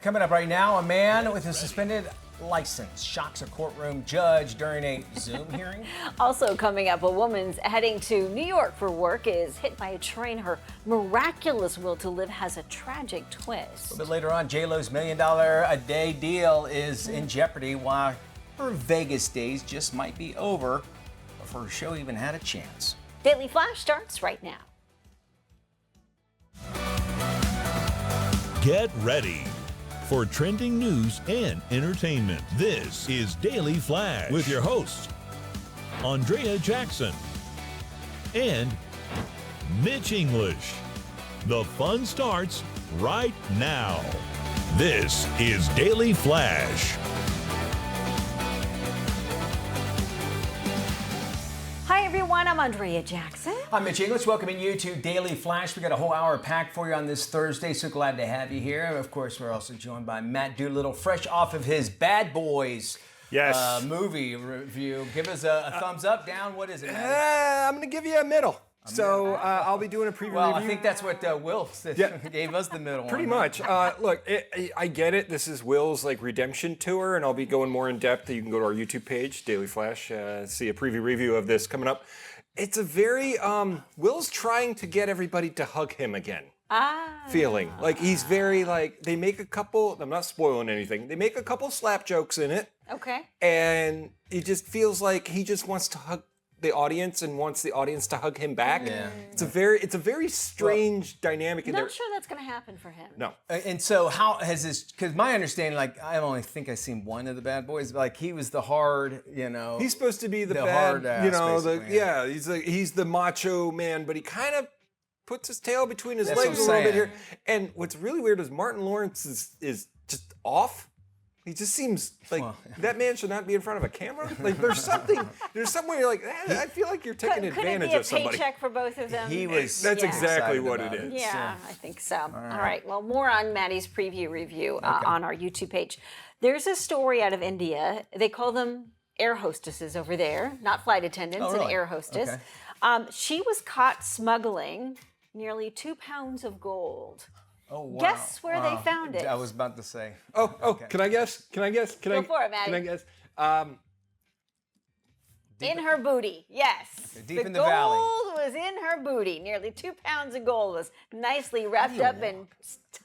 Coming up right now, a man with a suspended license shocks a courtroom judge during a Zoom hearing. Also coming up, a woman's heading to New York for work is hit by a train. Her miraculous will to live has a tragic twist. A little bit later on, J-Lo's $1 million a day deal is in jeopardy, while her Vegas days just might be over before her show even had a chance. Daily Flash starts right now. Get ready for trending news and entertainment. This is Daily Flash with your hosts, Andrea Jackson and Mitch English. The fun starts right now. This is Daily Flash. Hi everyone, I'm Andrea Jackson. I'm Mitch English, welcoming you to Daily Flash. We got a whole hour packed for you on this Thursday, so glad to have you here. Of course, we're also joined by Matt Doolittle, fresh off of his Bad Boys movie review. Give us a thumbs up, down. What is it, Matt? I'm going to give you a middle. I'll be doing a preview review. I think that's what Will gave us, the middle Pretty one. much. Look, I get it. This is Will's redemption tour, and I'll be going more in depth. You can go to our YouTube page, Daily Flash, see a preview review of this coming up. It's a very Will's trying to get everybody to hug him again. Feeling like he's very they make a couple. I'm not spoiling anything. They make a couple slap jokes in it. Okay. And it just feels like he just wants to hug the audience and wants the audience to hug him back. Yeah. It's a very strange dynamic in there. Not sure that's going to happen for him. No. And so how has this, because my understanding, I only think I've seen one of the Bad Boys, he was the hard, He's supposed to be the bad, hard ass, he's the macho man, but he kind of puts his tail between his That's legs a what I'm little bit saying. here. And what's really weird is Martin Lawrence is just off. He just seems like that man should not be in front of a camera. There's somewhere you're I feel like you're taking advantage of somebody. Could it be a paycheck for both of them? That's exactly what it is. Yeah, I think so. All right. Well, more on Maddie's preview review on our YouTube page. There's a story out of India. They call them air hostesses over there, not flight attendants, an air hostess. Okay. She was caught smuggling nearly 2 pounds of gold. Oh, wow. Guess where they found it? I was about to say. Okay. Can I guess? Go for it, Maddie. Can I guess? In her booty, yes. Deep in the valley. Gold was in her booty. Nearly 2 pounds of gold was nicely wrapped up and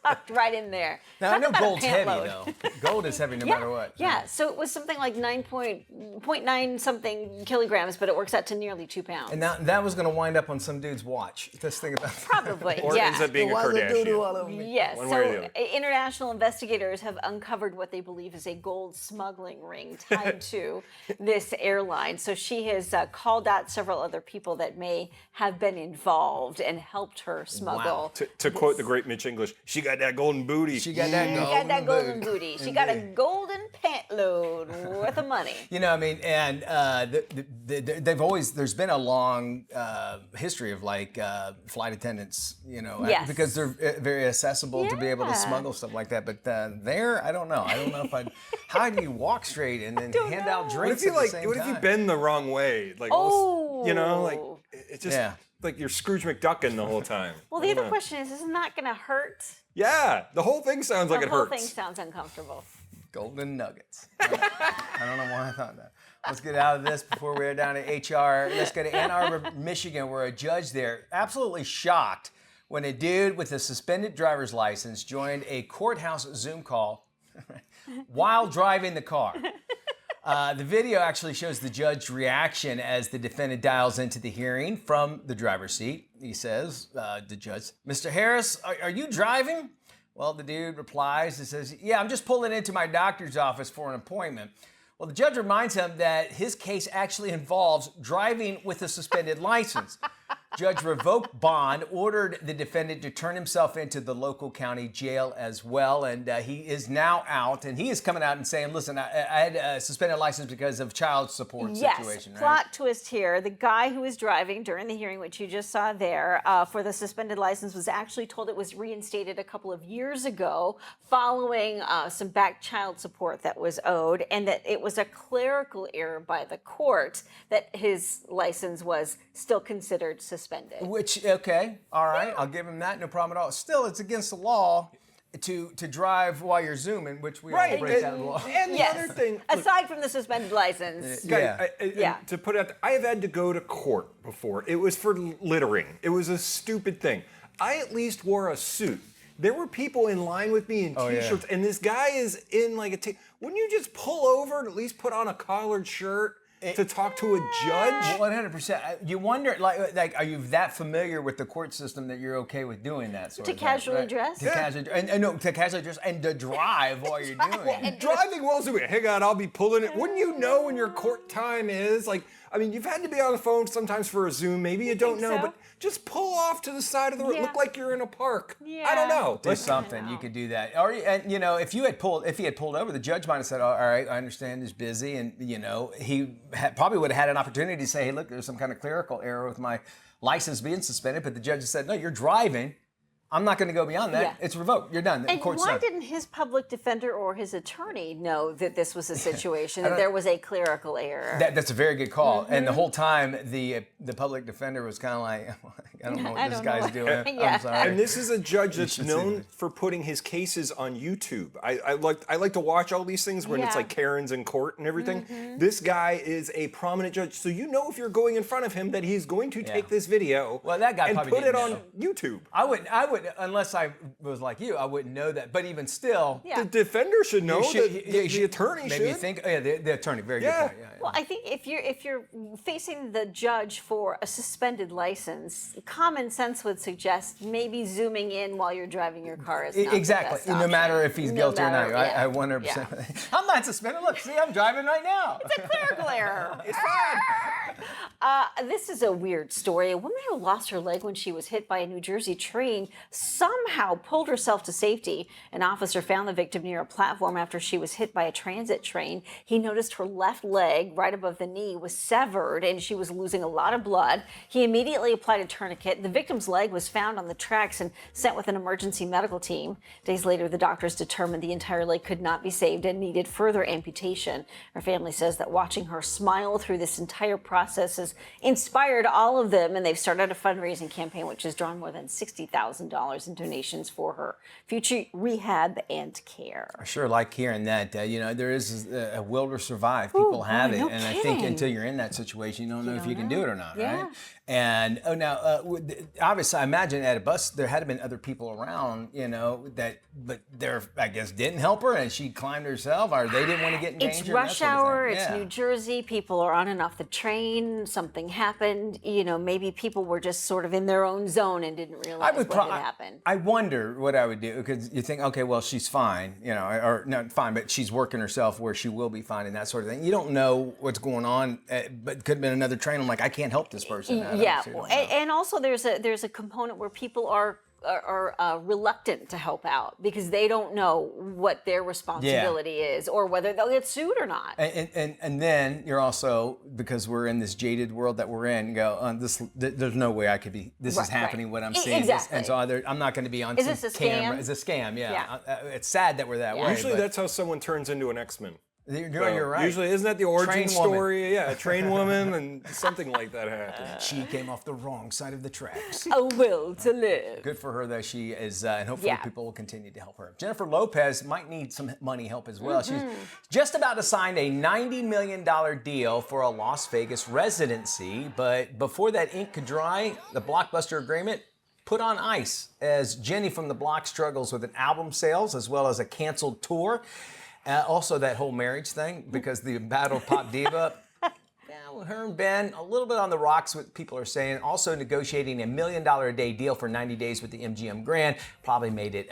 tucked right in there. Now, I know Talk about a gold's pant heavy, load. though. Gold is heavy no matter what. Yeah, so it was something like 9.9 something kilograms, but it works out to nearly 2 pounds. And that was going to wind up on some dude's watch. Just think about that. Probably, Or it yeah. ends up being a Kardashian. Yes, One way or the so other. international investigators have uncovered what they believe is a gold smuggling ring tied to this airline. So she has called out several other people that may have been involved and helped her smuggle. To quote the great Mitch English, she got that golden booty. She got that She golden got that golden boot. booty. She got a golden pant load worth of money. And there's been a long history of flight attendants, Yes. because they're very accessible to be able to Yeah. smuggle stuff like that. But I don't know. I don't know if how do you walk straight and then hand out What drinks if you at the same What if time? you bend the wrong way? It's just like you're Scrooge McDucking the whole time. Well, the other question is, isn't that going to hurt? Yeah, the whole thing sounds like it The whole hurts. thing sounds uncomfortable. Golden nuggets. I don't know why I thought that. Let's get out of this before we're down to HR. Let's go to Ann Arbor, Michigan, where a judge there absolutely shocked when a dude with a suspended driver's license joined a courthouse Zoom call while driving the car. The video actually shows the judge's reaction as the defendant dials into the hearing from the driver's seat. He says, the judge, "Mr. Harris, are you driving?" Well, the dude replies and says, "Yeah, I'm just pulling into my doctor's office for an appointment." Well, the judge reminds him that his case actually involves driving with a suspended license. Judge revoked bond, ordered the defendant to turn himself into the local county jail as well, and he is now out. And he is coming out and saying, "Listen, I had a suspended license because of child support situation." Yes, right? plot twist here. The guy who was driving during the hearing, which you just saw there, for the suspended license was actually told it was reinstated a couple of years ago following some back child support that was owed, and that it was a clerical error by the court that his license was still considered suspended. Which, okay, all right, I'll give him that, no problem at all. Still, it's against the law to drive while you're zooming, which we all Right. break that law. And the Yes. other thing, Aside from the suspended license. Yeah. Yeah. To put it out there, I have had to go to court before. It was for littering. It was a stupid thing. I at least wore a suit. There were people in line with me in t-shirts, and this guy is in like a wouldn't you just pull over and at least put on a collared shirt to talk to a judge? 100%. You wonder, like, are you that familiar with the court system that you're okay with doing that sort To of thing? casually dress? To casually, to casually dress and to drive while you're doing it. Driving while doing it. Hey, God, I'll be pulling it. Wouldn't you know when your court time is? Like, I mean, you've had to be on the phone sometimes for a Zoom. Maybe you don't know, so? but just pull off to the side of the road. Yeah. Look like you're in a park. Yeah. I don't know. Do something. You could do that. Or, and, you know, if he had pulled over, the judge might have said, all right, I understand he's busy. And, you know, he probably would have had an opportunity to say, hey, look, there's some kind of clerical error with my license being suspended. But the judge said, no, you're driving. I'm not going to go beyond that. Yeah. It's revoked. You're done. The And court's why done. didn't his public defender or his attorney know that this was a situation, that there was a clerical error? That's a very good call. And the whole time, the public defender was kind of like, I don't know what this guy's doing. Yeah. I'm sorry. And this is a judge that's should see known this. for putting his cases on YouTube. I like to watch all these things when it's Yeah. like Karen's in court and everything. This guy is a prominent judge, so you know if you're going in front of him that he's going to take this video Well, that guy and probably put it didn't on know. YouTube. I would, unless I was like you, I wouldn't know that. But even still, Yeah. The defender should know. you should- the attorney maybe should. think. Oh, yeah, the attorney. Very Yeah. good point. Yeah, yeah. Well, I think if you're facing the judge for a suspended license, common sense would suggest maybe zooming in while you're driving your car is not Exactly. the best No matter option. if he's No guilty matter- or not. yeah. I 100%. I'm not suspended. Look, see, I'm driving right now. It's a clerical error. It's fine. This is a weird story. A woman who lost her leg when she was hit by a New Jersey train somehow pulled herself to safety. An officer found the victim near a platform after she was hit by a transit train. He noticed her left leg, right above the knee, was severed and she was losing a lot of blood. He immediately applied a tourniquet. The victim's leg was found on the tracks and sent with an emergency medical team. Days later, the doctors determined the entire leg could not be saved and needed further amputation. Her family says that watching her smile through this entire process has inspired all of them, and they've started a fundraising campaign which has drawn more than $60,000 in donations for her future rehab and care. I sure like hearing that. You know, there is a will to survive. People have boy, it, no and I think kidding. until you're in that situation, you don't know if you can do it or not, Yeah. right? And obviously, I imagine at a bus there had been other people around, you know, but there, I guess, didn't help her, and she climbed herself, or they didn't want to get in danger. It's and that rush sort of thing. hour, it's Yeah. New Jersey, people are on and off the train, something happened, you know, maybe people were just sort of in their own zone and didn't realize what had happened. I wonder what I would do, because you think, okay, well, she's fine, you know, or not fine, but she's working herself where she will be fine and that sort of thing. You don't know what's going on, but it could have been another train. I'm like, I can't help this person. I Yeah, honestly don't know. and also there's a component where people are reluctant to help out because they don't know what their responsibility is or whether they'll get sued or not. And then you're also, because we're in this jaded world that we're in, go, there's no way I could be, this Right, is happening, right. what I'm seeing. Exactly. And so I'm not going to be on Is some this a camera. scam? It's a scam, yeah. Yeah. It's sad that we're that way. Usually but that's how someone turns into an X-Men. you're right. Usually, isn't that the origin Train woman. story? Yeah, a train woman and something like that happened. She came off the wrong side of the tracks. A will to live. Good for her, though. She is, and hopefully Yeah. people will continue to help her. Jennifer Lopez might need some money help as well. Mm-hmm. She's just about to sign a $90 million deal for a Las Vegas residency, but before that ink could dry, the blockbuster agreement put on ice as Jenny from the Block struggles with an album sales as well as a canceled tour. Also, that whole marriage thing, because the battle pop diva. Yeah, her and Ben, a little bit on the rocks, what people are saying. Also negotiating $1 million a day deal for 90 days with the MGM Grand probably made it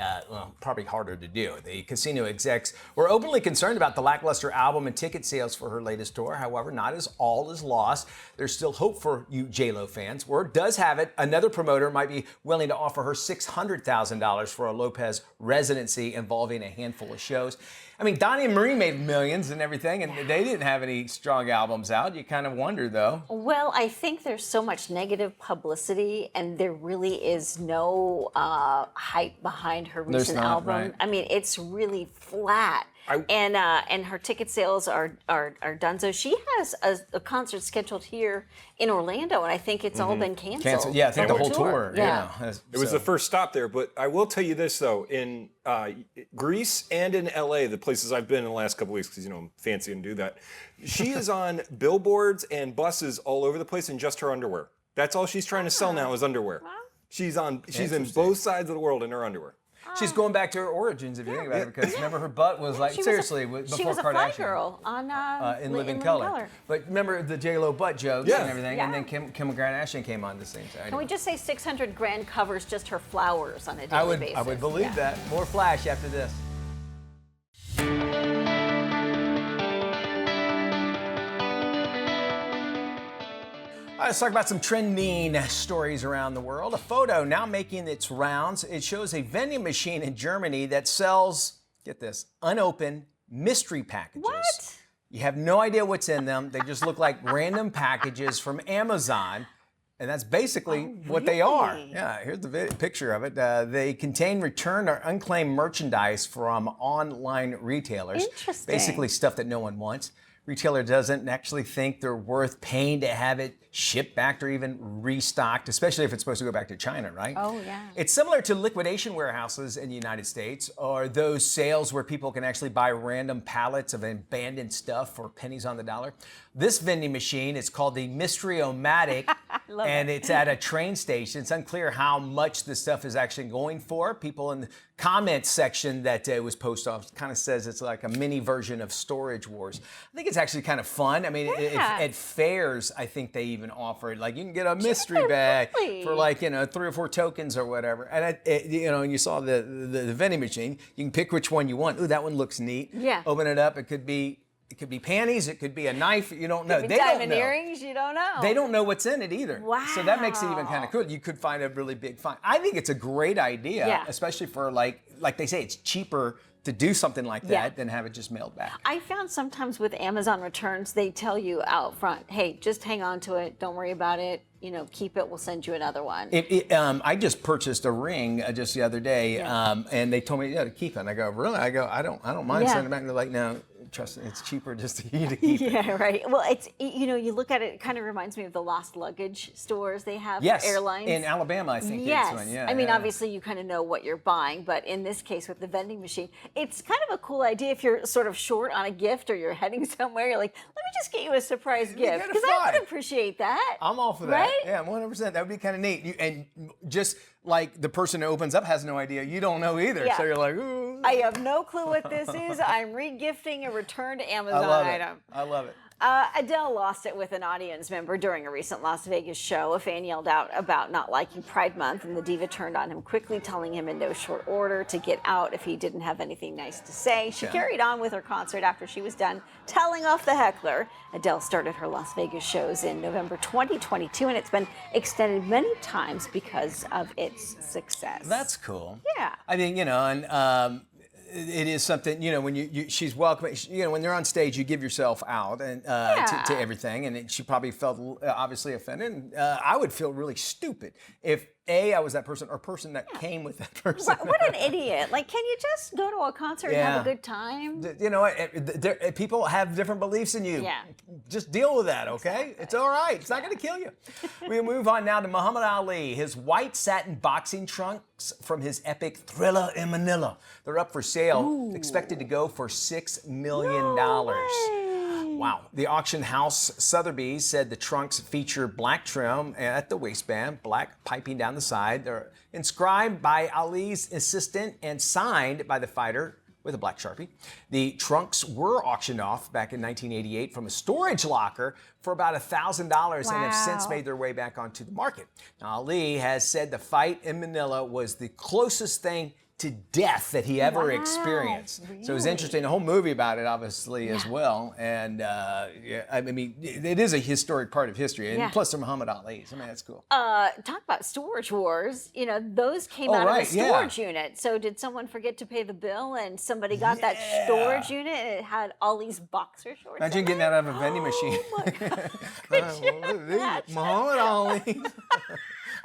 probably harder to do. The casino execs were openly concerned about the lackluster album and ticket sales for her latest tour. However, not as all is lost. There's still hope for you J-Lo fans. Word does have it, another promoter might be willing to offer her $600,000 for a Lopez residency involving a handful of shows. I mean, Donnie and Marie made millions and everything, and they didn't have any strong albums out. You kind of wonder, though. Well, I think there's so much negative publicity, and there really is no hype behind her There's recent not, album. right. I mean, it's really flat. and her ticket sales are done. So she has a concert scheduled here in Orlando, and I think it's all been canceled. Yeah, I think the whole tour. Yeah. It was the first stop there, but I will tell you this though: in Greece and in LA, the places I've been in the last couple weeks, because I'm fancy and do that. She is on billboards and buses all over the place in just her underwear. That's all she's trying to sell now is underwear. Wow. She's in both sides of the world in her underwear. She's going back to her origins, if you think about it, because remember her butt was like, before Kardashian. She was a fly girl on in Living Color. But remember the J-Lo butt jokes and everything, and then Kim Kardashian came on the scene. So Can we just say 600 grand covers just her flowers on a daily basis? I would believe that. More Flash after this. Let's talk about some trending stories around the world. A photo now making its rounds. It shows a vending machine in Germany that sells, get this, unopened mystery packages. What? You have no idea what's in them. They just look like random packages from Amazon. And that's basically what they are. Yeah, here's the picture of it. They contain returned or unclaimed merchandise from online retailers. Interesting. Basically stuff that no one wants. Retailer doesn't actually think they're worth paying to have it shipped back or even restocked, especially if it's supposed to go back to China, right? Oh, yeah. It's similar to liquidation warehouses in the United States, or those sales where people can actually buy random pallets of abandoned stuff for pennies on the dollar. This vending machine is called the Mystery-O-Matic, and it's at a train station. It's unclear how much the stuff is actually going for. People in the comments section that was posted off kind of says it's like a mini version of Storage Wars. I think it's actually kind of fun. I mean, at fairs, I think they even offer it. Like you can get a mystery bag for like, 3 or 4 tokens or whatever. And you saw the vending machine. You can pick which one you want. Ooh, that one looks neat. Yeah. Open it up. It could be panties. It could be a knife. You don't know. They don't know. Earrings. You don't know. They don't know what's in it either. Wow. So that makes it even kind of cool. You could find a really big find. I think it's a great idea, especially for like they say, it's cheaper to do something like that than have it just mailed back. I found sometimes with Amazon returns, they tell you out front, hey, just hang on to it. Don't worry about it. Keep it. We'll send you another one. I just purchased a ring just the other day, and they told me to keep it. And I go, really? I go, I don't mind sending it back. And they're like, no, trust me, it's cheaper just for you to keep it. Yeah, right. Well, it's you look at it, it kind of reminds me of the lost luggage stores they have for airlines. In Alabama, I think. Yes. It's one. Yeah. I mean, obviously, you kind of know what you're buying, but in this case, with the vending machine, it's kind of a cool idea if you're sort of short on a gift or you're heading somewhere. You're like, let me just get you a surprise gift because I would appreciate that. I'm all for that. Right? Yeah, 100%. That would be kind of neat. And just like the person who opens up has no idea, you don't know either. Yeah. So you're like, ooh. I have no clue what this is. I'm re-gifting a returned Amazon item. I love it. Adele lost it with an audience member during a recent Las Vegas show. A fan yelled out about not liking Pride Month, and the diva turned on him quickly, telling him in no short order to get out if he didn't have anything nice to say. She carried on with her concert after she was done telling off the heckler. Adele started her Las Vegas shows in November 2022, and it's been extended many times because of its success. That's cool. Yeah. I mean, and it is something, when she's welcoming, when they're on stage, you give yourself out and to everything. And she probably felt obviously offended. And I would feel really stupid if I was that person or person that came with that person. What an idiot. Like, can you just go to a concert and have a good time? People have different beliefs in you. Yeah. Just deal with that, okay? Exactly. It's all right. It's not going to kill you. We move on now to Muhammad Ali. His white satin boxing trunks from his epic Thriller in Manila. They're up for sale, expected to go for $6 million. Wow. The auction house Sotheby's said the trunks feature black trim at the waistband, black piping down the side. They're inscribed by Ali's assistant and signed by the fighter with a black Sharpie. The trunks were auctioned off back in 1988 from a storage locker for about $1,000 and have since made their way back onto the market. Now, Ali has said the fight in Manila was the closest thing to death that he ever experienced. Really? So it was interesting. The whole movie about it, obviously, as well. And I mean, it is a historic part of history. And plus, they're Muhammad Ali. So, man, that's cool. Talk about Storage Wars. Those came out of the storage unit. So did someone forget to pay the bill and somebody got that storage unit and it had Ali's boxer shorts? Imagine getting that out of a vending machine. Oh my God. Could you imagine? Muhammad Ali.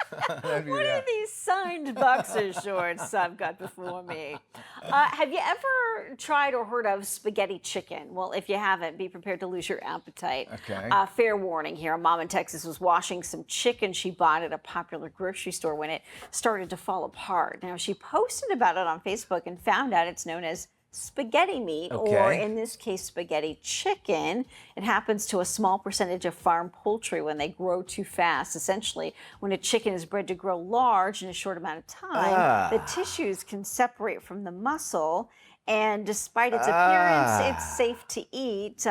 What are these signed boxer shorts I've got before me. Have you ever tried or heard of spaghetti chicken? Well, if you haven't, be prepared to lose your appetite. Okay. Fair warning here. A mom in Texas was washing some chicken she bought at a popular grocery store when it started to fall apart. Now, she posted about it on Facebook and found out it's known as spaghetti meat, or in this case, spaghetti chicken. It happens to a small percentage of farm poultry when they grow too fast. Essentially, when a chicken is bred to grow large in a short amount of time, the tissues can separate from the muscle, and despite its appearance, it's safe to eat.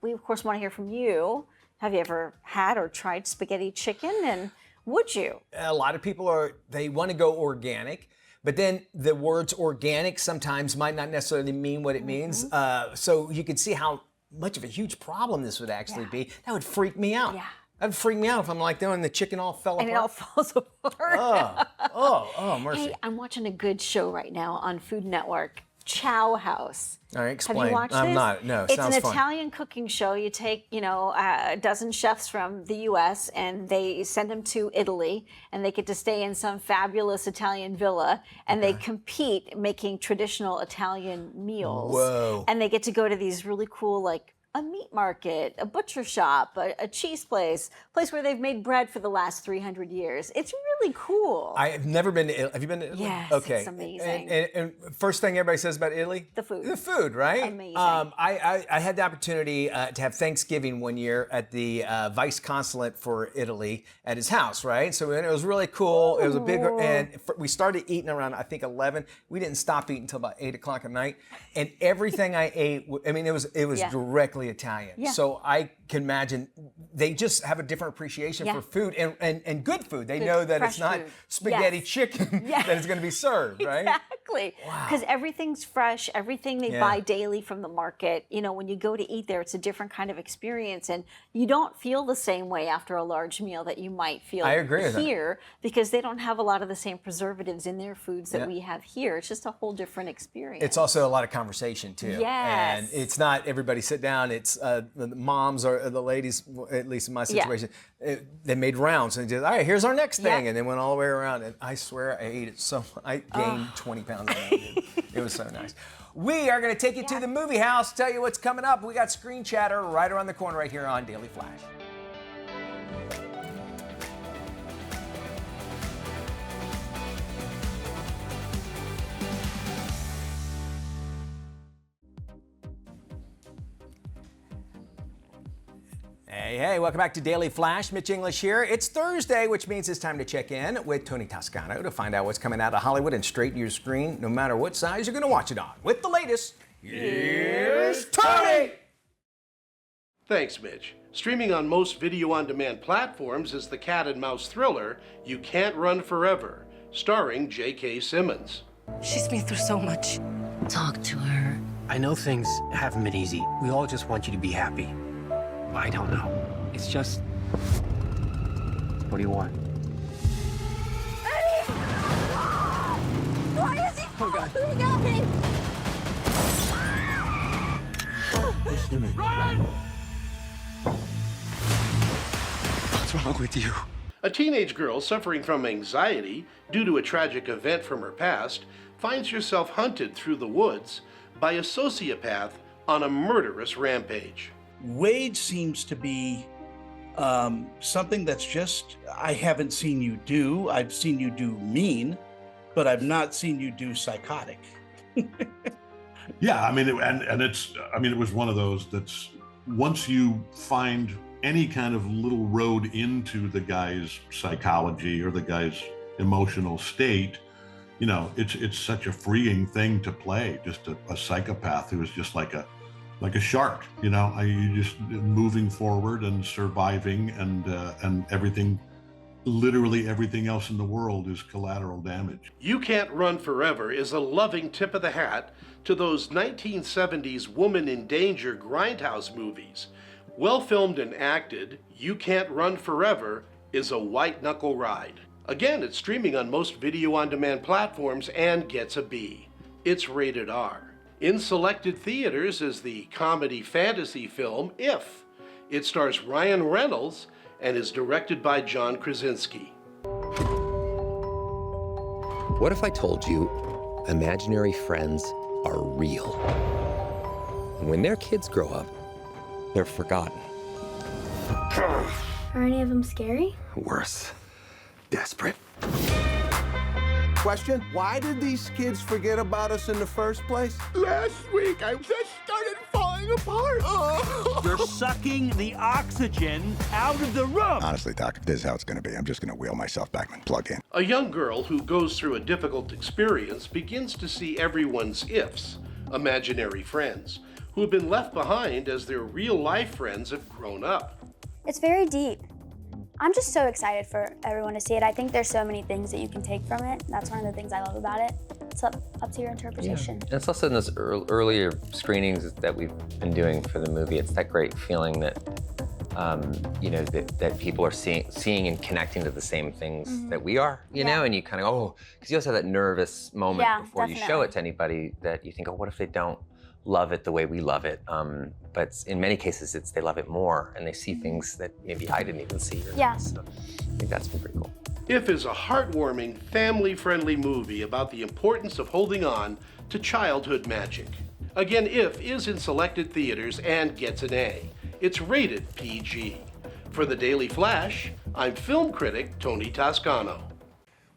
We, of course, want to hear from you. Have you ever had or tried spaghetti chicken, and would you? A lot of people they want to go organic. But then the words organic sometimes might not necessarily mean what it means. So you could see how much of a huge problem this would actually be. That would freak me out. Yeah. That would freak me out if I'm like doing the chicken all fell apart. And it all falls apart. Oh, mercy. Hey, I'm watching a good show right now on Food Network, Chow House. All right, explain. Have you watched I'm this? not. No, it's sounds an fun. Italian cooking show. You take, a dozen chefs from the U.S. and they send them to Italy, and they get to stay in some fabulous Italian villa, and they compete making traditional Italian meals. Whoa. And they get to go to these really cool, like, a meat market, a butcher shop, a cheese place where they've made bread for the last 300 years. It's really cool. I have never been to Italy. Have you been to Italy? Yes, okay. it's amazing. And first thing everybody says about Italy? The food. The food, right? Amazing. I had the opportunity to have Thanksgiving one year at the vice consulate for Italy at his house, right? So it was really cool. It was a big, and we started eating around, I think, 11. We didn't stop eating until about 8 o'clock at night. And everything I ate, it was directly Italian. Yeah. So I can imagine they just have a different appreciation for food and good food. They know that it's not food. spaghetti chicken that is going to be served, right? Exactly. Because everything's fresh, everything they buy daily from the market. When you go to eat there, it's a different kind of experience, and you don't feel the same way after a large meal that you might feel I agree with here, because they don't have a lot of the same preservatives in their foods that we have here. It's just a whole different experience. It's also a lot of conversation too. Yes. And it's not everybody sit down. It's the moms or the ladies, at least in my situation, they made rounds and just, all right, here's our next thing. And they went all the way around. And I swear I ate it so, I gained 20 pounds on that. It was so nice. We are going to take you to the movie house, tell you what's coming up. We got Screen Chatter right around the corner right here on Daily Flash. Hey, welcome back to Daily Flash. Mitch English here. It's Thursday, which means it's time to check in with Tony Toscano to find out what's coming out of Hollywood and straight to your screen, no matter what size you're going to watch it on. With the latest, here's Tony! Thanks, Mitch. Streaming on most video-on-demand platforms is the cat and mouse thriller You Can't Run Forever, starring J.K. Simmons. She's been through so much. Talk to her. I know things haven't been easy. We all just want you to be happy. I don't know. It's just... What do you want? Eddie! Why is he? Oh, God. Who got me? Run! What's wrong with you? A teenage girl suffering from anxiety due to a tragic event from her past finds herself hunted through the woods by a sociopath on a murderous rampage. Wade seems to be something that's just, I haven't seen you do. I've seen you do mean, but I've not seen you do psychotic. Yeah, I mean, it was one of those that's, once you find any kind of little road into the guy's psychology or the guy's emotional state, it's such a freeing thing to play, just a psychopath who is just like a shark, you just moving forward and surviving, and everything, literally everything else in the world is collateral damage. You Can't Run Forever is a loving tip of the hat to those 1970s woman in danger grindhouse movies. Well filmed and acted, You Can't Run Forever is a white-knuckle ride. Again, it's streaming on most video-on-demand platforms and gets a B. It's rated R. In selected theaters is the comedy fantasy film If. It stars Ryan Reynolds and is directed by John Krasinski. What if I told you imaginary friends are real. And when their kids grow up, they're forgotten. Are any of them scary? Worse, desperate. Question, why did these kids forget about us in the first place? Last week, I just started falling apart. Oh. You're sucking the oxygen out of the room. Honestly, Doc, if this is how it's going to be, I'm just going to wheel myself back and plug in. A young girl who goes through a difficult experience begins to see everyone's ifs, imaginary friends, who have been left behind as their real-life friends have grown up. It's very deep. I'm just so excited for everyone to see it. I think there's so many things that you can take from it. That's one of the things I love about it. It's up to your interpretation. And it's also in those earlier screenings that we've been doing for the movie. It's that great feeling that, that people are seeing and connecting to the same things that we are, you know? And you kind of go, oh, because you also have that nervous moment before you show it to anybody that you think, oh, what if they don't love it the way we love it? But in many cases, they love it more, and they see things that maybe I didn't even see. So I think that's been pretty cool. If is a heartwarming, family-friendly movie about the importance of holding on to childhood magic. Again, If is in selected theaters and gets an A. It's rated PG. For the Daily Flash, I'm film critic Tony Toscano.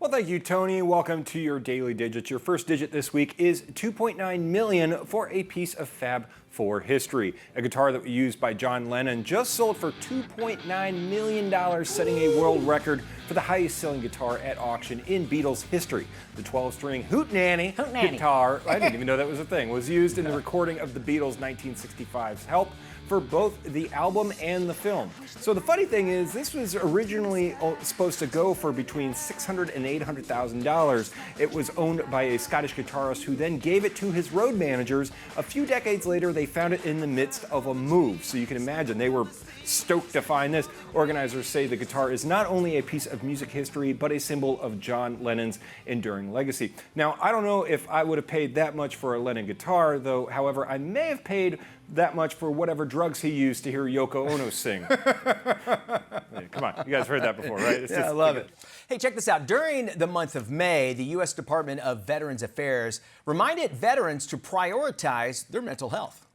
Well, thank you, Tony. Welcome to your Daily Digits. Your first digit this week is 2.9 million for a piece of Fab Four history. A guitar that was used by John Lennon just sold for $2.9 million, setting a world record for the highest selling guitar at auction in Beatles history. The 12-string Hootenanny guitar, I didn't even know that was a thing, was used in the recording of the Beatles' 1965's Help for both the album and the film. So the funny thing is, this was originally supposed to go for between $600,000 and $800,000. It was owned by a Scottish guitarist who then gave it to his road managers. A few decades later, they found it in the midst of a move. So you can imagine they were stoked to find this. Organizers say the guitar is not only a piece of music history, but a symbol of John Lennon's enduring legacy. Now, I don't know if I would have paid that much for a Lennon guitar, though, however, I may have paid that much for whatever drugs he used to hear Yoko Ono sing. Come on, you guys heard that before, right? I love it. Hey, check this out. During the month of May, the U.S. Department of Veterans Affairs reminded veterans to prioritize their mental health.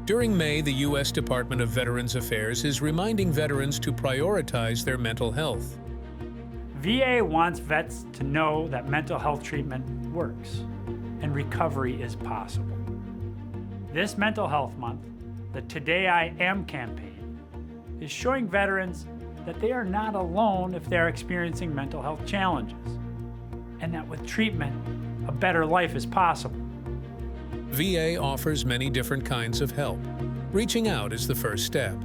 During May, the U.S. Department of Veterans Affairs is reminding veterans to prioritize their mental health. VA wants vets to know that mental health treatment works and recovery is possible. This Mental Health Month, the Today I Am campaign, is showing veterans that they are not alone if they're experiencing mental health challenges, and that with treatment, a better life is possible. VA offers many different kinds of help. Reaching out is the first step.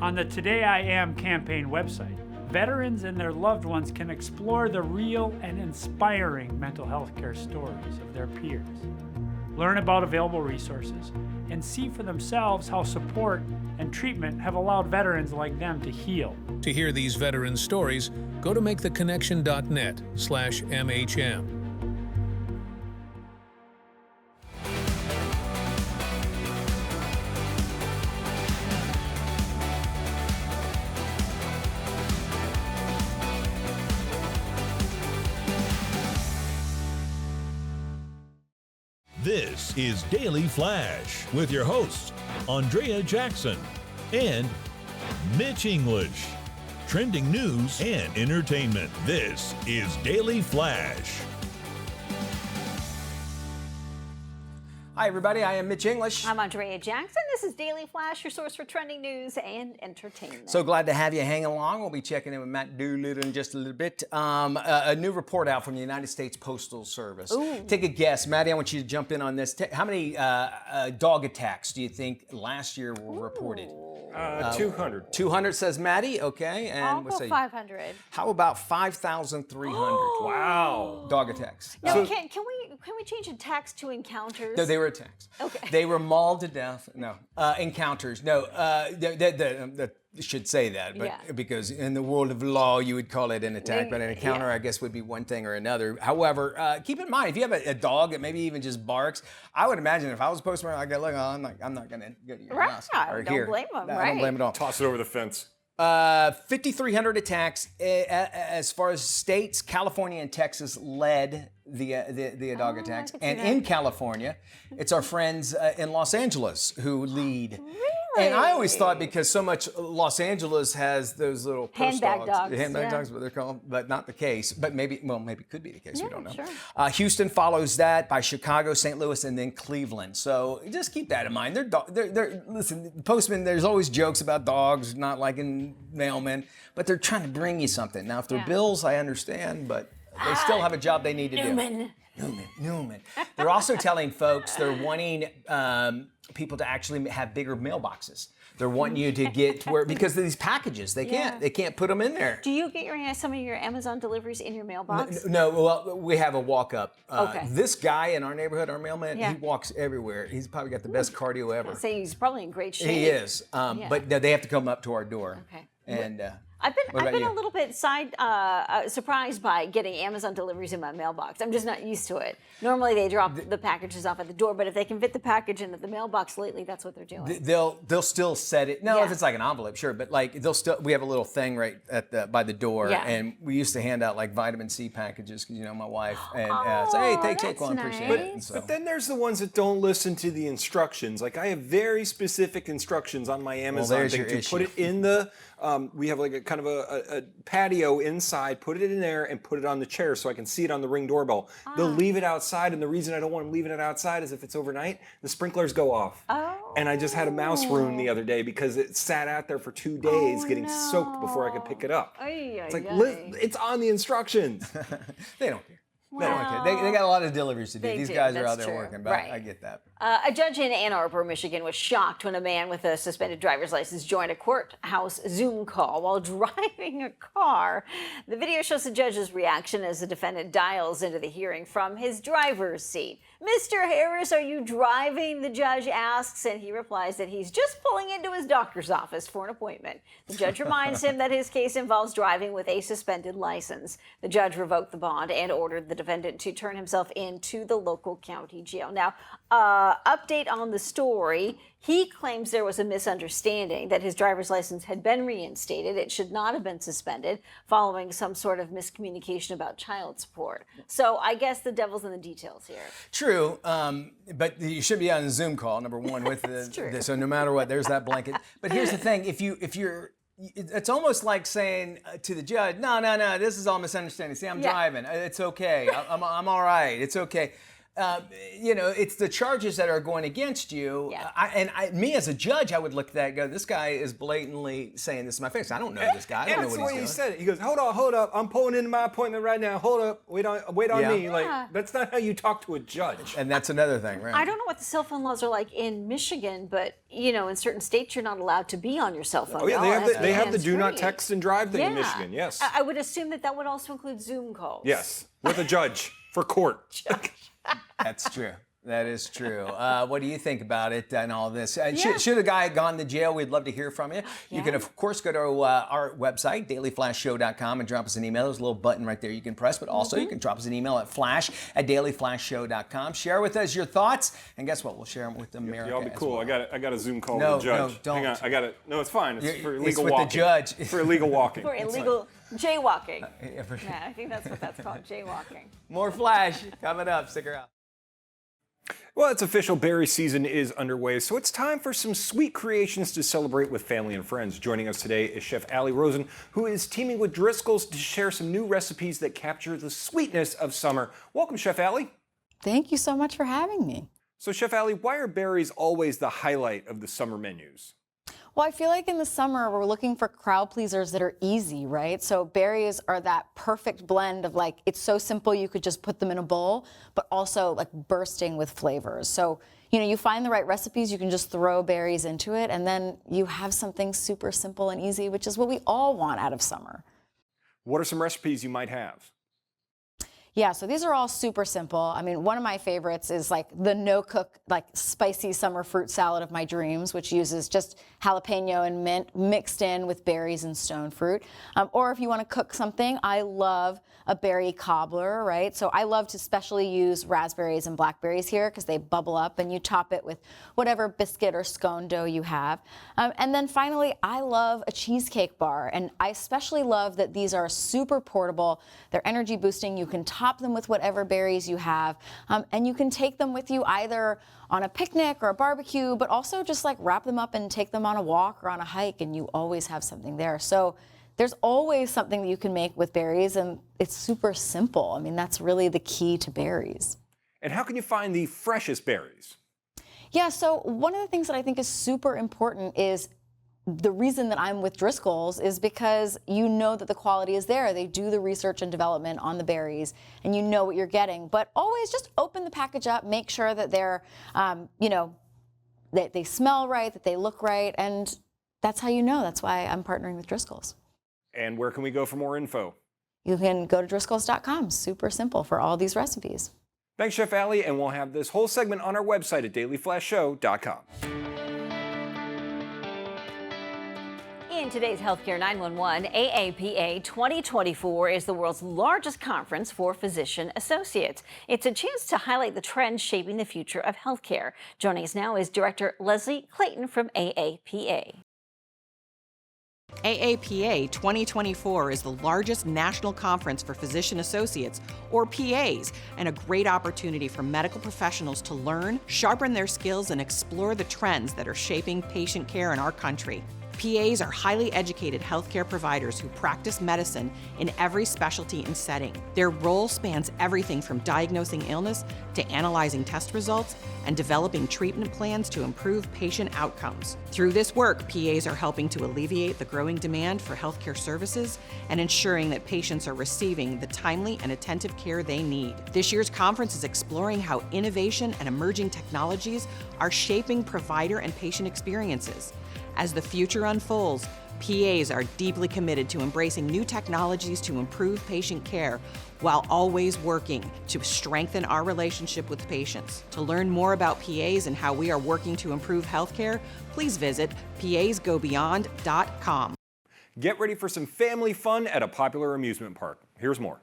On the Today I Am campaign website, veterans and their loved ones can explore the real and inspiring mental health care stories of their peers, learn about available resources, and see for themselves how support and treatment have allowed veterans like them to heal. To hear these veteran stories, go to maketheconnection.net/MHM. This is Daily Flash with your hosts, Andrea Jackson and Mitch English. Trending news and entertainment. This is Daily Flash. Hi, everybody. I am Mitch English. I'm Andrea Jackson. This is Daily Flash, your source for trending news and entertainment. So glad to have you hang along. We'll be checking in with Matt Doolittle in just a little bit. A new report out from the United States Postal Service. Ooh. Take a guess. Maddie, I want you to jump in on this. How many dog attacks do you think last year were reported? 200. 200 says Maddie. Okay. And I'll what go say you? 500. How about 5,300? Wow. Dog attacks. No, can we change attacks to encounters? No, they were attacks. Okay. They were mauled to death. No. Encounters. No. Should say that, but because in the world of law, you would call it an attack, but an encounter, I guess, would be one thing or another. However, keep in mind, if you have a dog that maybe even just barks, I would imagine if I was a postman, I'd go, look, I'm not going to go to your house. Right. Don't blame them, No, right. I don't blame it at all. Toss it over the fence. 5,300 attacks. As far as states, California and Texas led the dog attacks. And in California, it's our friends in Los Angeles who lead. Really? And I always thought because so much Los Angeles has those little purse Handbag dogs. handbag Yeah. dogs, what they're called, but not the case. But maybe it could be the case. Yeah, We don't know. sure. Houston follows that by Chicago, St. Louis, and then Cleveland. So just keep that in mind. Listen, postmen. There's always jokes about dogs not liking mailmen, but they're trying to bring you something. Now, if they're bills, I understand, but they still have a job they need to do. Newman. They're also telling folks they're wanting people to actually have bigger mailboxes. They're wanting you to get to where, because of these packages, they can't put them in there. Do you get some of your Amazon deliveries in your mailbox? No, well, we have a walk-up. Okay. This guy in our neighborhood, our mailman, Yeah. he walks everywhere. He's probably got the best cardio ever. I say he's probably in great shape. He is, but they have to come up to our door. Okay. And I've what about been you? a little bit surprised by getting Amazon deliveries in my mailbox. I'm just not used to it. Normally they drop the packages off at the door, but if they can fit the package into the mailbox lately, that's what they're doing. They'll still set it. No, if it's like an envelope, sure, but like we have a little thing right at by the door, and we used to hand out like vitamin C packages because my wife and say, hey, take one, appreciate it. And so. But then there's the ones that don't listen to the instructions. Like I have very specific instructions on my Amazon thing to put it in the. We have like a kind of a patio inside, put it in there and put it on the chair so I can see it on the Ring doorbell. They'll leave it outside, and the reason I don't want them leaving it outside is if it's overnight, the sprinklers go off. And I just had a mouse ruin the other day because it sat out there for 2 days getting soaked before I could pick it up. It's like, it's on the instructions. They don't care. Wow. They got a lot of deliveries to do. They These do, guys are that's out there true. working, but Right. I get that. A judge in Ann Arbor, Michigan, was shocked when a man with a suspended driver's license joined a courthouse Zoom call while driving a car. The video shows the judge's reaction as the defendant dials into the hearing from his driver's seat. Mr. Harris, are you driving? The judge asks, and he replies that he's just pulling into his doctor's office for an appointment. The judge reminds him that his case involves driving with a suspended license. The judge revoked the bond and ordered the defendant to turn himself into the local county jail. Now, update on the story. He claims there was a misunderstanding that his driver's license had been reinstated. It should not have been suspended following some sort of miscommunication about child support. So I guess the devil's in the details here. True, but you should be on a Zoom call, number one, with so no matter what, there's that blanket. But here's the thing, if you're, it's almost like saying to the judge, no, this is all misunderstanding. See, I'm driving. It's okay. I'm all right. It's okay. It's the charges that are going against you. Yeah. Me as a judge, I would look at that and go, this guy is blatantly saying this to my face. I don't know this guy. I don't know what he's doing. He said it. He goes, hold up. I'm pulling into my appointment right now. Hold up. Wait on me. Like, that's not how you talk to a judge. And that's another thing, right? I don't know what the cell phone laws are like in Michigan, but, in certain states, you're not allowed to be on your cell phone. Oh, yeah, they have the do not text and drive thing in Michigan, yes. I would assume that would also include Zoom calls. Yes, with a judge for court. That's true. That is true. What do you think about it and all this? Should a guy have gone to jail? We'd love to hear from you. You can, of course, go to our website, dailyflashshow.com, and drop us an email. There's a little button right there you can press, but also you can drop us an email at flash@dailyflashshow.com. Share with us your thoughts, and guess what? We'll share them with America. Y'all be cool. Well. I got a Zoom call No, with the judge. no, don't. Hang on, I got it. No, it's fine. It's for illegal it's with walking. the judge. For illegal walking. For illegal jaywalking. I think that's what that's called, jaywalking. More Flash coming up. Stick around. Well, it's official. Berry season is underway, so it's time for some sweet creations to celebrate with family and friends. Joining us today is Chef Allie Rosen, who is teaming with Driscoll's to share some new recipes that capture the sweetness of summer. Welcome, Chef Allie. Thank you so much for having me. So, Chef Allie, why are berries always the highlight of the summer menus? Well, I feel like in the summer, we're looking for crowd pleasers that are easy, right? So berries are that perfect blend of like, it's so simple you could just put them in a bowl, but also like bursting with flavors. So, you find the right recipes, you can just throw berries into it, and then you have something super simple and easy, which is what we all want out of summer. What are some recipes you might have? Yeah, so these are all super simple. I mean, one of my favorites is like the no-cook, like spicy summer fruit salad of my dreams, which uses just jalapeno and mint mixed in with berries and stone fruit. Or if you want to cook something, I love a berry cobbler, right? So I love to specially use raspberries and blackberries here because they bubble up, and you top it with whatever biscuit or scone dough you have. And then finally, I love a cheesecake bar, and I especially love that these are super portable. They're energy boosting. You can top them with whatever berries you have, and you can take them with you either on a picnic or a barbecue, but also just like wrap them up and take them on a walk or on a hike, and you always have something there. So there's always something that you can make with berries, and it's super simple. I mean, that's really the key to berries. And how can you find the freshest berries? Yeah, so one of the things that I think is super important is the reason that I'm with Driscoll's is because you know that the quality is there. They do the research and development on the berries, and you know what you're getting. But always just open the package up, make sure that they're, that they smell right, that they look right, and that's how you know. That's why I'm partnering with Driscoll's. And where can we go for more info? You can go to Driscoll's.com. Super simple for all these recipes. Thanks, Chef Allie, and we'll have this whole segment on our website at dailyflashshow.com. In today's Healthcare 911, AAPA 2024 is the world's largest conference for physician associates. It's a chance to highlight the trends shaping the future of healthcare. Joining us now is Director Leslie Clayton from AAPA. AAPA 2024 is the largest national conference for physician associates, or PAs, and a great opportunity for medical professionals to learn, sharpen their skills, and explore the trends that are shaping patient care in our country. PAs are highly educated healthcare providers who practice medicine in every specialty and setting. Their role spans everything from diagnosing illness to analyzing test results and developing treatment plans to improve patient outcomes. Through this work, PAs are helping to alleviate the growing demand for healthcare services and ensuring that patients are receiving the timely and attentive care they need. This year's conference is exploring how innovation and emerging technologies are shaping provider and patient experiences. As the future unfolds, PAs are deeply committed to embracing new technologies to improve patient care while always working to strengthen our relationship with patients. To learn more about PAs and how we are working to improve healthcare, please visit pasgobeyond.com. Get ready for some family fun at a popular amusement park. Here's more.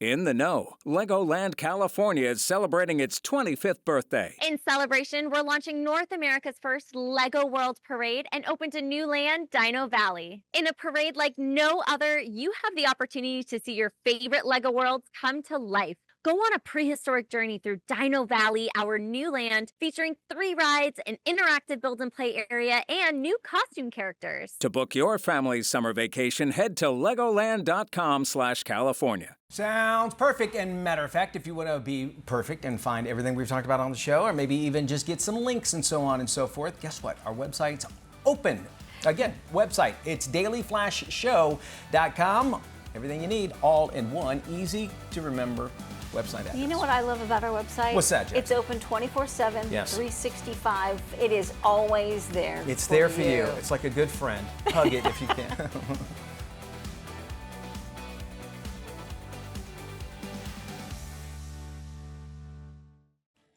In the know, Legoland California is celebrating its 25th birthday. In celebration, we're launching North America's first Lego World Parade and opened a new land, Dino Valley. In a parade like no other, you have the opportunity to see your favorite Lego worlds come to life. Go on a prehistoric journey through Dino Valley, our new land, featuring 3 rides, an interactive build and play area, and new costume characters. To book your family's summer vacation, head to legoland.com/California. Sounds perfect. And matter of fact, if you want to be perfect and find everything we've talked about on the show, or maybe even just get some links and so on and so forth, guess what? Our website's open. Again, website, it's dailyflashshow.com. Everything you need, all in one, easy to remember website address. You know what I love about our website? What's that, Jack? It's open 24/7, Yes. 365. It is always there. It's there for you. It's like a good friend. Hug it if you can.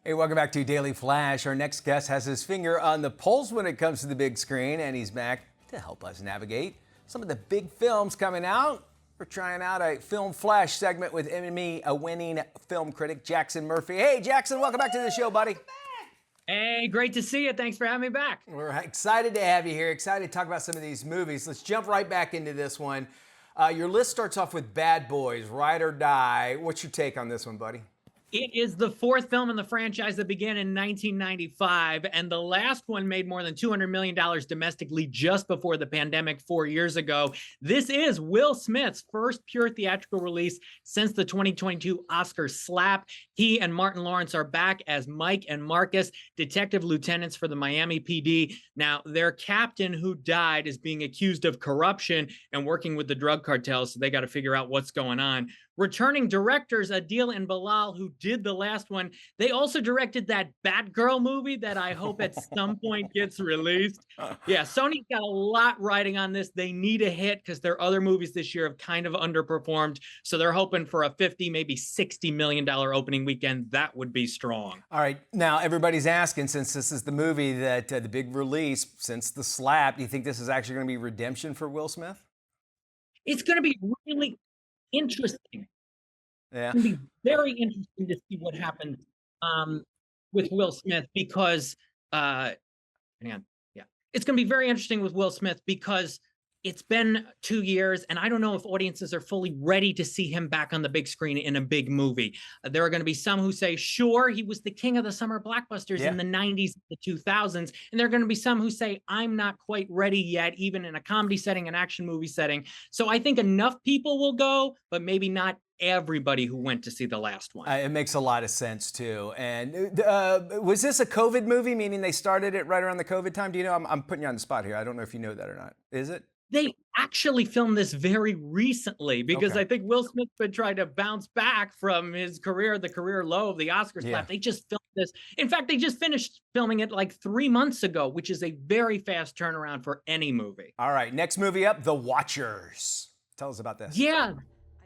Hey, welcome back to Daily Flash. Our next guest has his finger on the pulse when it comes to the big screen, and he's back to help us navigate some of the big films coming out. We're trying out a Film Flash segment with Emmy-winning film critic Jackson Murphy. Hey, Jackson, welcome back to the show, buddy. Hey, great to see you. Thanks for having me back. We're excited to have you here. Excited to talk about some of these movies. Let's jump right back into this one. Your list starts off with Bad Boys, Ride or Die. What's your take on this one, buddy? It is the 4th film in the franchise that began in 1995, and the last one made more than $200 million domestically just before the pandemic 4 years ago. This is Will Smith's first pure theatrical release since the 2022 Oscar slap. He and Martin Lawrence are back as Mike and Marcus, detective lieutenants for the Miami PD. Now, their captain who died is being accused of corruption and working with the drug cartels, so they got to figure out what's going on. returning directors Adil and Bilal, who did the last one. They also directed that Batgirl movie that I hope at some point gets released. Yeah, Sony's got a lot riding on this. They need a hit because their other movies this year have kind of underperformed. So they're hoping for a $50, maybe $60 million opening weekend. That would be strong. All right, now everybody's asking, since this is the movie that the big release since the slap, do you think this is actually going to be redemption for Will Smith? It's going to be really interesting. Yeah. It's going to be very interesting to see what happens with Will Smith because, hang on, yeah. It's going to be very interesting with Will Smith because it's been 2 years, and I don't know if audiences are fully ready to see him back on the big screen in a big movie. There are going to be some who say, sure, he was the king of the summer blockbusters in the 90s, the 2000s. And there are going to be some who say, I'm not quite ready yet, even in a comedy setting, an action movie setting. So I think enough people will go, but maybe not everybody who went to see the last one. It makes a lot of sense, too. And was this a COVID movie, meaning they started it right around the COVID time? Do you know? I'm putting you on the spot here. I don't know if you know that or not. Is it? They actually filmed this very recently because I think Will Smith's been trying to bounce back from his career, the career low of the Oscar slap. They just filmed this. In fact, they just finished filming it like 3 months ago, which is a very fast turnaround for any movie. All right, next movie up, The Watchers. Tell us about this. Yeah.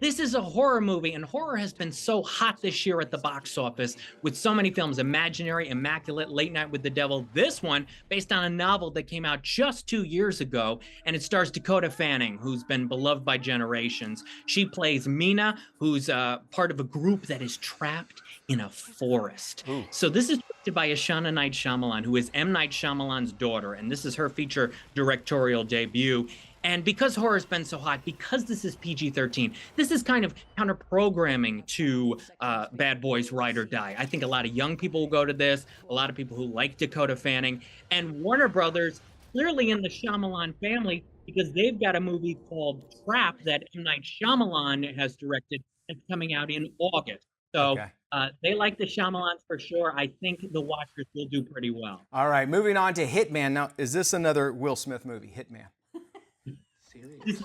This is a horror movie, and horror has been so hot this year at the box office with so many films, Imaginary, Immaculate, Late Night with the Devil. This one, based on a novel that came out just 2 years ago, and it stars Dakota Fanning, who's been beloved by generations. She plays Mina, who's part of a group that is trapped in a forest. Ooh. So this is directed by Ashana Night Shyamalan, who is M. Night Shyamalan's daughter, and this is her feature directorial debut. And because horror's been so hot, because this is PG-13, this is kind of counter-programming to Bad Boys Ride or Die. I think a lot of young people will go to this, a lot of people who like Dakota Fanning, and Warner Brothers, clearly in the Shyamalan family, because they've got a movie called Trap that M. Night Shyamalan has directed that's coming out in August. So they like the Shyamalans for sure. I think The Watchers will do pretty well. All right, moving on to Hitman. Now, is this another Will Smith movie, Hitman? This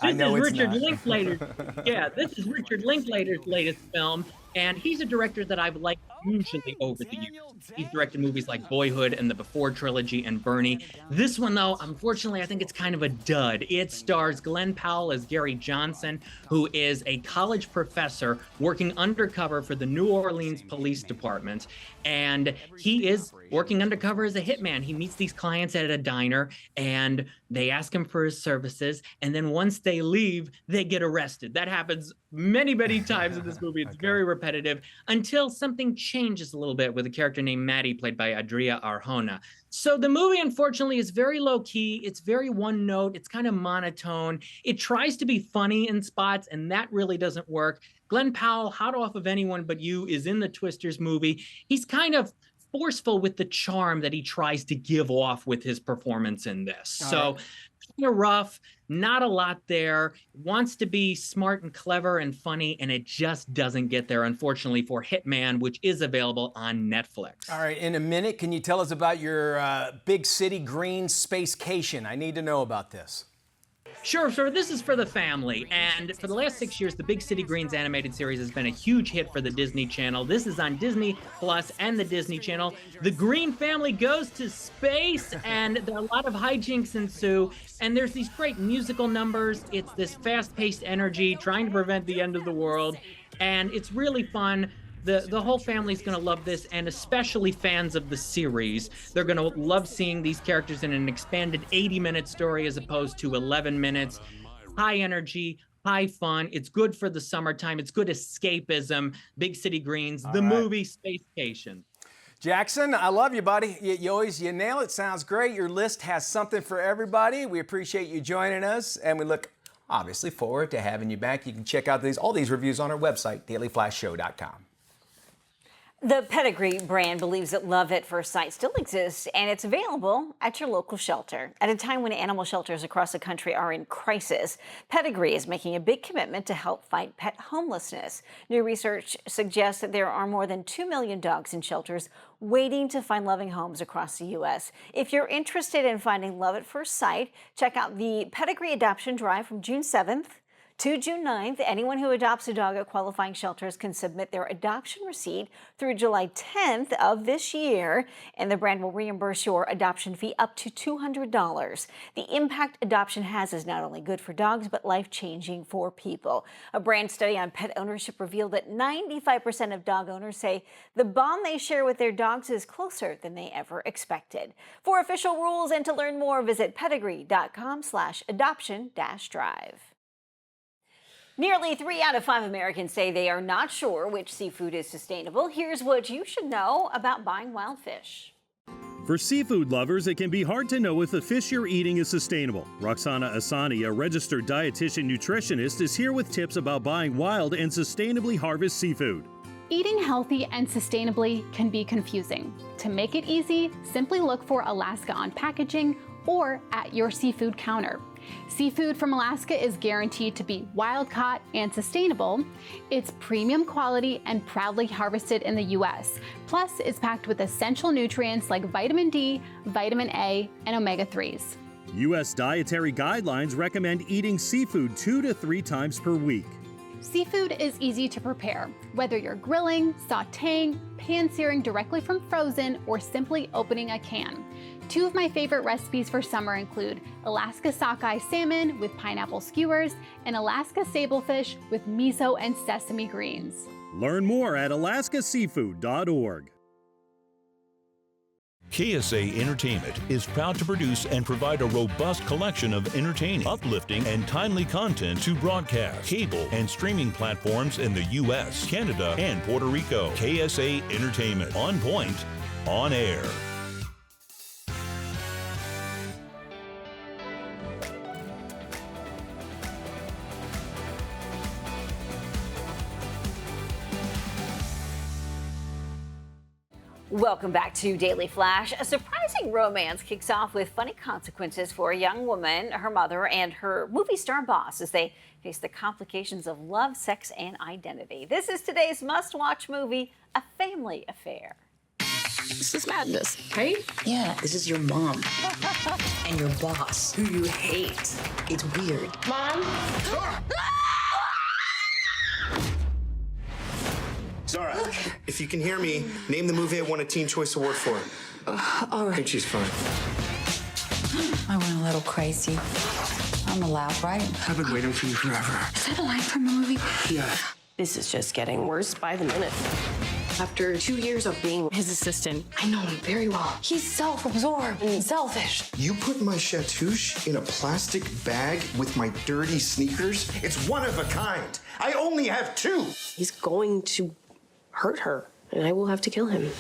is Richard Linklater's. Yeah, this is Richard Linklater's latest film, and he's a director that I've liked usually over the years. He's directed movies like Boyhood and the Before trilogy and Bernie. This one, though, unfortunately, I think it's kind of a dud. It stars Glenn Powell as Gary Johnson, who is a college professor working undercover for the New Orleans Police Department, and he is working undercover as a hitman. He meets these clients at a diner, and they ask him for his services, and then once they leave, they get arrested. That happens many, many times in this movie. It's very repetitive until something changes a little bit with a character named Maddie, played by Andrea Arjona. So the movie, unfortunately, is very low-key. It's very one-note. It's kind of monotone. It tries to be funny in spots, and that really doesn't work. Glenn Powell, hot off of Anyone But You, is in the Twisters movie. He's kind of forceful with the charm that he tries to give off with his performance in this. So kind of rough, not a lot there, wants to be smart and clever and funny, and it just doesn't get there, unfortunately, for Hitman, which is available on Netflix. All right, in a minute, can you tell us about your Big City Green Spacecation? I need to know about this. Sure, this is for the family, and for the last 6 years, the Big City Greens animated series has been a huge hit for the Disney Channel. This is on Disney Plus and the Disney Channel. The Green family goes to space, and there are a lot of hijinks ensue, and there's these great musical numbers. It's this fast-paced energy, trying to prevent the end of the world, and it's really fun. The whole family's going to love this, and especially fans of the series. They're going to love seeing these characters in an expanded 80-minute story as opposed to 11 minutes. High energy, high fun. It's good for the summertime. It's good escapism. Big City Greens, the movie Spacecation. Jackson, I love you, buddy. You nail it. Sounds great. Your list has something for everybody. We appreciate you joining us, and we look obviously forward to having you back. You can check out all these reviews on our website, dailyflashshow.com. The Pedigree brand believes that love at first sight still exists, and it's available at your local shelter. At a time when animal shelters across the country are in crisis, Pedigree is making a big commitment to help fight pet homelessness. New research suggests that there are more than 2 million dogs in shelters waiting to find loving homes across the U.S. If you're interested in finding love at first sight, check out the Pedigree Adoption Drive from June 7th To June 9th, anyone who adopts a dog at qualifying shelters can submit their adoption receipt through July 10th of this year, and the brand will reimburse your adoption fee up to $200. The impact adoption has is not only good for dogs, but life-changing for people. A brand study on pet ownership revealed that 95% of dog owners say the bond they share with their dogs is closer than they ever expected. For official rules and to learn more, visit pedigree.com/adoption-drive. Nearly 3 out of 5 Americans say they are not sure which seafood is sustainable. Here's what you should know about buying wild fish. For seafood lovers, it can be hard to know if the fish you're eating is sustainable. Roxana Asani, a registered dietitian nutritionist, is here with tips about buying wild and sustainably harvested seafood. Eating healthy and sustainably can be confusing. To make it easy, simply look for Alaska on packaging or at your seafood counter. Seafood from Alaska is guaranteed to be wild-caught and sustainable. It's premium quality and proudly harvested in the U.S. Plus, it's packed with essential nutrients like vitamin D, vitamin A, and omega-3s. U.S. dietary guidelines recommend eating seafood 2 to 3 times per week. Seafood is easy to prepare, whether you're grilling, sautéing, pan-searing directly from frozen, or simply opening a can. 2 of my favorite recipes for summer include Alaska sockeye salmon with pineapple skewers and Alaska sablefish with miso and sesame greens. Learn more at alaskaseafood.org. KSA Entertainment is proud to produce and provide a robust collection of entertaining, uplifting, and timely content to broadcast, cable, and streaming platforms in the U.S., Canada, and Puerto Rico. KSA Entertainment. On point, on air. Welcome back to Daily Flash. A surprising romance kicks off with funny consequences for a young woman, her mother, and her movie star boss as they face the complications of love, sex, and identity. This is today's must-watch movie, A Family Affair. This is madness, right? Yeah, this is your mom and your boss, who you hate. It's weird. Mom? Zara, if you can hear me, name the movie I won a Teen Choice Award for. All right. I think she's fine. I went a little crazy. I'm allowed, right? I've been waiting for you forever. Is that a line from the movie? Yeah. This is just getting worse by the minute. After 2 years of being his assistant, I know him very well. He's self-absorbed and selfish. You put my chatouche in a plastic bag with my dirty sneakers? It's one of a kind. I only have 2. He's going to hurt her, and I will have to kill him.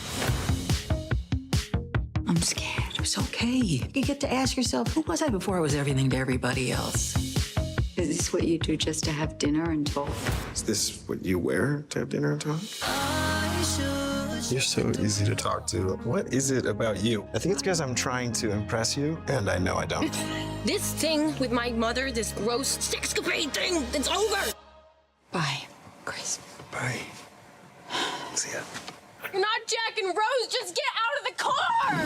I'm scared. It's okay. You get to ask yourself, who was I before I was everything to everybody else? Is this what you do just to have dinner and talk? Is this what you wear to have dinner and talk? You're so easy to talk to. What is it about you? I think it's because I'm trying to impress you, and I know I don't. This thing with my mother, this gross sexcapade thing, it's over. Bye, Chris. Bye. See ya. You're not Jack and Rose. Just get out of the car.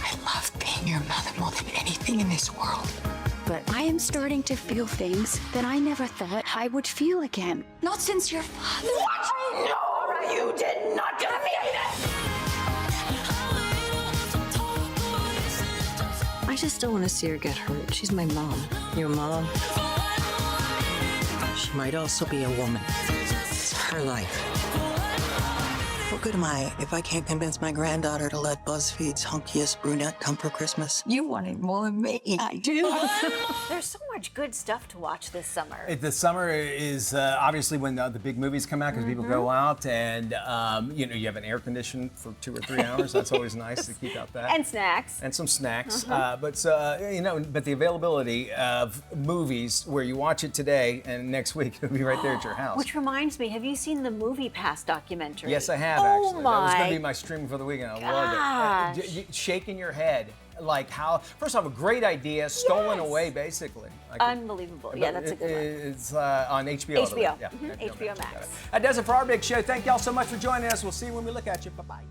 I love being your mother more than anything in this world. But I am starting to feel things that I never thought I would feel again. Not since your father. What? No, you did not give me that. I just don't want to see her get hurt. She's my mom. Your mom? She might also be a woman. It's her life. What good am I if I can't convince my granddaughter to let BuzzFeed's hunkiest brunette come for Christmas? You want it more than me. I do. There's so much good stuff to watch this summer. The summer is obviously when the big movies come out because people go out and you have an air condition for 2 or 3 hours. That's always nice to keep out that. And snacks. And some snacks. But the availability of movies where you watch it today and next week it'll be right there at your house. Which reminds me, have you seen the Movie Pass documentary? Yes, I have. Oh actually. my That was going to be my stream for the weekend. I loved it. Shaking your head. Like how, first off, a great idea, stolen away, basically. Unbelievable. Yeah, that's a good one. It's on HBO. HBO. Yeah, HBO Max. That does it for our big show. Thank y'all so much for joining us. We'll see you when we look at you. Bye-bye.